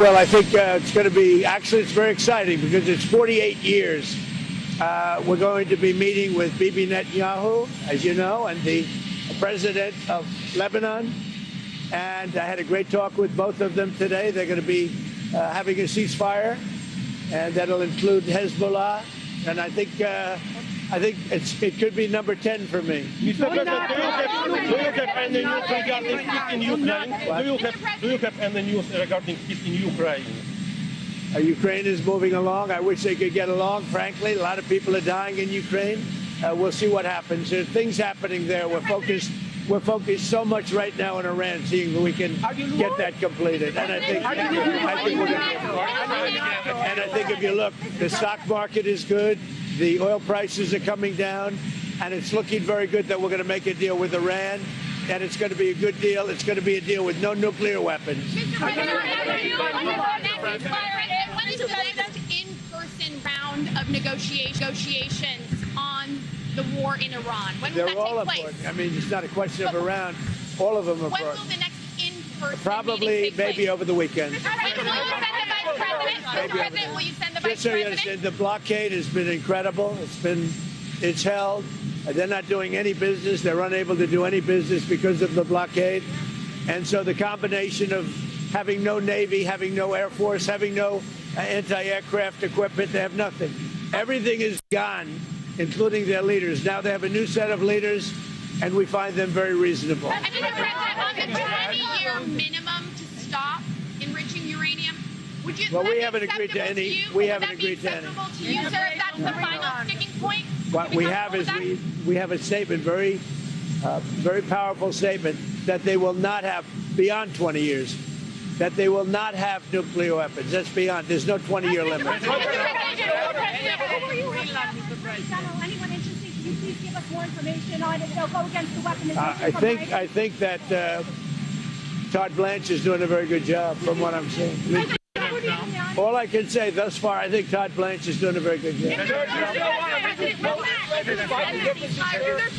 Well, I think it's going to be, actually, it's very exciting because it's 48 years. We're going to be meeting with Bibi Netanyahu, as you know, and the president of Lebanon. And I had a great talk with both of them today. They're going to be having a ceasefire, and that'll include Hezbollah. And I think it could be number 10 for me. Mr. President, do you have any news regarding peace in Ukraine? Do you have any news regarding peace in Ukraine? Ukraine is moving along. I wish they could get along, frankly. A lot of people are dying in Ukraine. We'll see what happens. There are things happening there. We're focused so much right now in Iran, seeing if we can get that completed. And I think we're going to. And I think if you look, the stock market is good. The oil prices are coming down, and it's looking very good that we're going to make a deal with Iran, and it's going to be a good deal. It's going to be a deal with no nuclear weapons. When is the next in-person round of negotiations on the war in Iran? When will that take place? Important. I mean, it's not a question of around. All of them are important. When will the next in-person Probably, maybe over the weekend. Will you send the Vice President? President, will you send the Vice Just so you understand, the blockade has been incredible. It's held. They're not doing any business. They're unable to do any business because of the blockade. And so the combination of having no Navy, having no Air Force, having no anti-aircraft equipment, they have nothing. Everything is gone, including their leaders. Now they have a new set of leaders, and we find them very reasonable. And Mr. President, on the 20-year minimum to stop enriching uranium, would you? Well, we haven't agreed to any. We haven't agreed to any. To you, sir, if that's the final sticking point. What we have is we have a statement, very powerful statement, that they will not have beyond 20 years. That they will not have nuclear weapons. That's beyond. There's no 20-year limit. Anyone interested? Can you please give us more information on it? They'll go against the weaponization. I think that Todd Blanche is doing a very good job, from what I'm seeing. All I can say thus far, I think Todd Blanche is doing a very good job. If there's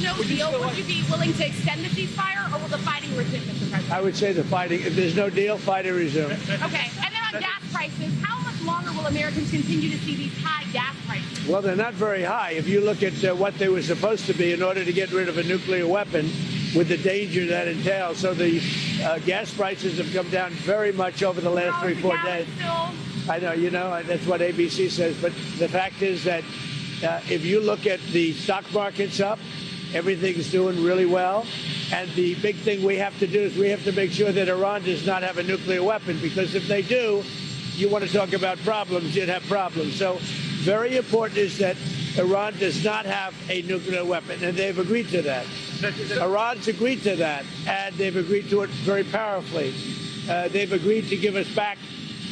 no deal, would you be willing to extend the ceasefire, or will the fighting resume, Mr. President? I would say the fighting. If there's no deal, fighting resume. Okay. And then on gas prices, how much longer will Americans continue to see these high gas prices? Well, they're not very high. If you look at what they were supposed to be in order to get rid of a nuclear weapon, with the danger that entails. So the gas prices have come down very much over the last 3-4 days. I know, that's what ABC says. But the fact is that if you look at the stock market's up, everything's doing really well. And the big thing we have to do is we have to make sure that Iran does not have a nuclear weapon, because if they do, you want to talk about problems, you'd have problems. So very important is that Iran does not have a nuclear weapon, and they've agreed to that. Iran's agreed to that, and they've agreed to it very powerfully. They've agreed to give us back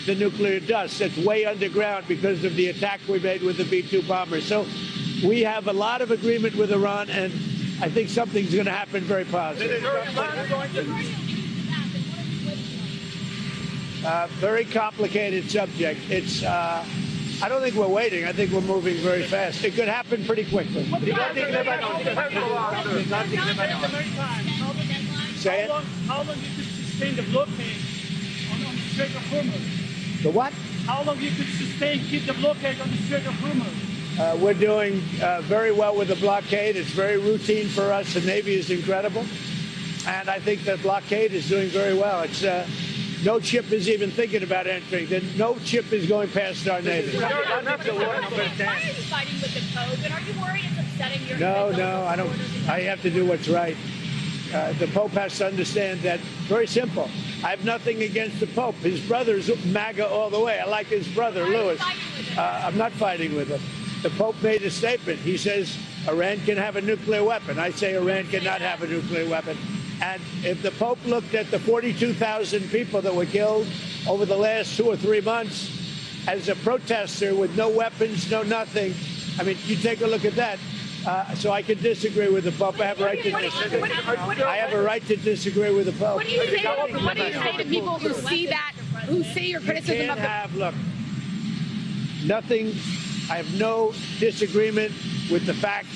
the nuclear dust that's way underground because of the attack we made with the B-2 bombers. So we have a lot of agreement with Iran, and I think something's going to happen very positive. Very complicated subject. It's. I don't think we're waiting. I think we're moving very fast. It could happen pretty quickly. Say it. How long you could sustain the blockade on the Strait of Hormuz? The what? How long you could keep the blockade on the Strait of Hormuz? We're doing very well with the blockade. It's very routine for us. The Navy is incredible. And I think the blockade is doing very well. It's no ship is even thinking about entering. No ship is going past our Navy. Why are you fighting with the Pope? And are you worried it's upsetting your... No, I don't. I have to do what's right. The Pope has to understand that. Very simple. I have nothing against the Pope. His brother's MAGA all the way. I like his brother, Louis. I'm not fighting with him. The Pope made a statement. He says Iran can have a nuclear weapon. I say Iran cannot have a nuclear weapon. And if the Pope looked at the 42,000 people that were killed over the last 2 or 3 months as a protester with no weapons, no nothing, I mean, you take a look at that. So I can disagree with the Pope. I have a right to disagree. I have a right to disagree with the Pope. What do you say to people who see that, who see your criticism of the... Look, nothing. I have no disagreement with the fact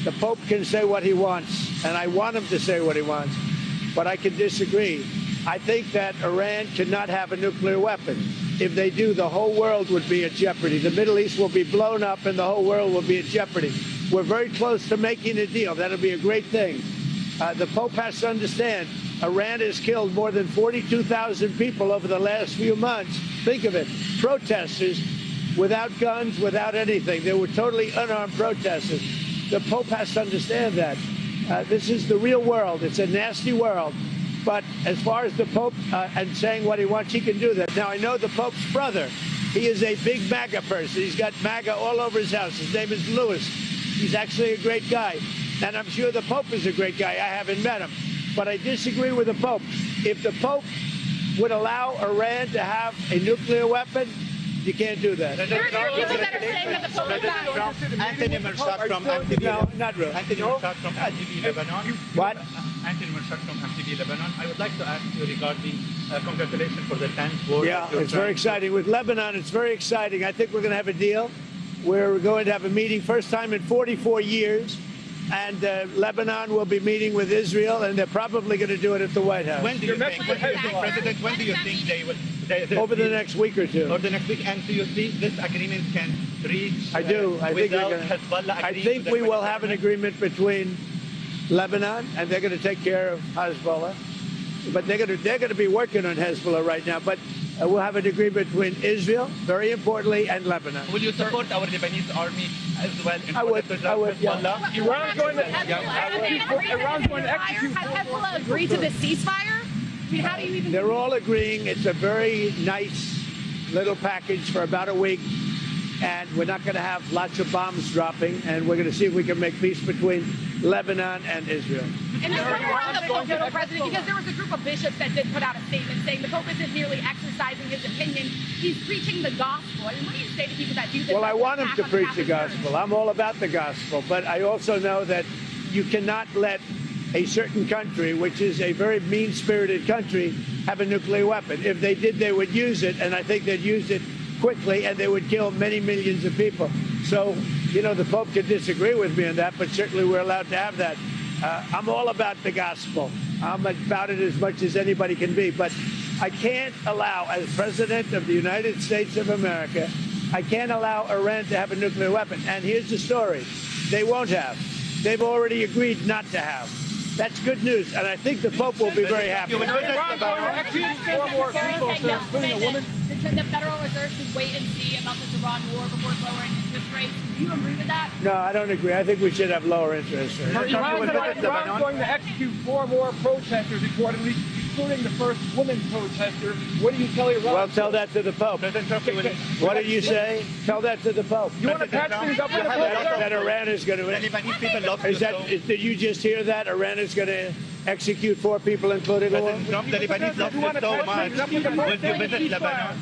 the Pope can say what he wants, and I want him to say what he wants, but I can disagree. I think that Iran cannot have a nuclear weapon. if they do, the whole world would be at jeopardy. The Middle East will be blown up and the whole world will be at jeopardy. We're very close to making a deal. That'll be a great thing. The Pope has to understand, Iran has killed more than 42,000 people over the last few months. Think of it. Protesters without guns, without anything. They were totally unarmed protesters. The Pope has to understand that. This is the real world. It's a nasty world. But as far as the Pope and saying what he wants, he can do that. Now, I know the Pope's brother. He is a big MAGA person. He's got MAGA all over his house. His name is Louis. He's actually a great guy. And I'm sure the Pope is a great guy. I haven't met him. But I disagree with the Pope. If the Pope would allow Iran to have a nuclear weapon, you can't do that. There are people that are saying that the Pope is bad. Anthony Marshal from MTV. No, not really. Anthony Marshal from MTV Lebanon. What? Anthony Marshal from MTV Lebanon. I would like to ask you regarding congratulations for the 10th war. Yeah, it's very exciting. With Lebanon, it's very exciting. I think we're going to have a deal. We're going to have a meeting, first time in 44 years. And Lebanon will be meeting with Israel, and they're probably going to do it at the White House. When do you think, President, when do you think they will? Over the next week or two. Or the next week, and do you think this agreement can reach? I do. I think without we're gonna, Hezbollah I agreeing think to we the will have an agreement between Lebanon, and they're going to take care of Hezbollah. But they're going to be working on Hezbollah right now. But we'll have an agreement between Israel, very importantly, and Lebanon. Will you support our Lebanese army as well? I would. Yeah. Iran's going to execute. Has Hezbollah agreed to the ceasefire? I mean, how do you even? They're all agreeing. It's a very nice little package for about a week. And we're not going to have lots of bombs dropping. And we're going to see if we can make peace between Lebanon and Israel. And that's what around the Pope, Mr. President, because there was a group of bishops that did put out a statement saying the Pope isn't merely exercising his opinion, he's preaching the gospel. I mean, what do you say to people that do this? Well, I want him to preach the Catholic gospel. I'm all about the gospel. But I also know that you cannot let a certain country, which is a very mean-spirited country, have a nuclear weapon. If they did, they would use it, and I think they'd use it quickly, and they would kill many millions of people. So, you know, the Pope could disagree with me on that, but certainly we're allowed to have that. I'm all about the gospel. I'm about it as much as anybody can be. But I can't allow, as President of the United States of America, I can't allow Iran to have a nuclear weapon. And here's the story. They won't have. They've already agreed not to have. That's good news. And I think the Pope will be very happy. Iran's going to execute 4 more people, including a woman. The Federal Reserve should wait and see about this Iran war before lowering interest rates. Do you agree with that? No, I don't agree. I think we should have lower interest rates. Iran's going to execute 4 more protesters, reportedly, including the first woman protester. What do you tell Iran? Well, tell that to the Pope. What did you say? Tell that to the Pope. You want to patch things up with the Pope? That Iran is going to... Lebanese people love Is that, Bhutto. did you just hear that? Iran is going to execute 4 people, including a woman? President Trump, the Lebanese love Bhutto so much. Will you visit Lebanon?